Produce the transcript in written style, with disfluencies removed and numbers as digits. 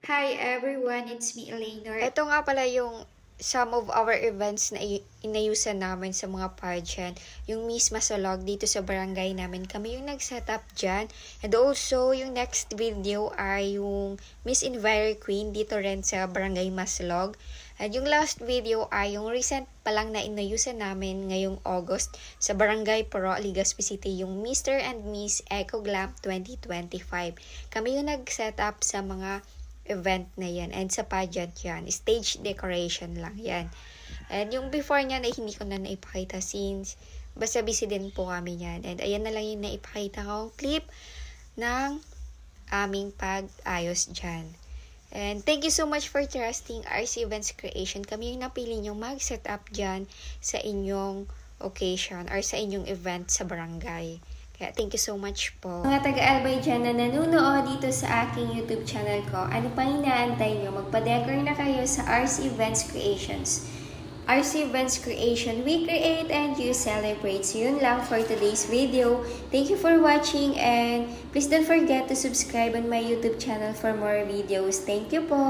Hi everyone, it's me Eleanor. Ito nga pala yung some of our events na inayusan namin sa mga pageant. Yung Miss Masolog dito sa barangay namin. Kami yung nag-set up dyan. And also, yung next video ay yung Miss Enviro Queen dito rin sa barangay Masolog. At yung last video ay yung recent pa lang na inayusan namin ngayong August sa barangay Poro, Legazpi City, yung Mr. and Miss Eco Glam 2025. Kami yung nag-set up sa mga event na yan and sa pageant yan, stage decoration lang yan. And yung before niya na hindi ko na naipakita since basta busy din po kami yan. And ayan na lang yung naipakita kong clip ng aming pag-ayos dyan. And thank you so much for trusting RC Events Creation. Kami yung napili nyo mag-set up dyan sa inyong occasion or sa inyong event sa barangay. Kaya thank you so much po. Mga taga-Albay dyan na nanunood dito sa aking YouTube channel ko, ano pang inaantay nyo? Magpa-decor na kayo sa RC Events Creations. RC Events Creation, we create and you celebrate. So yun lang for today's video. Thank you for watching and please don't forget to subscribe on my YouTube channel for more videos. Thank you po!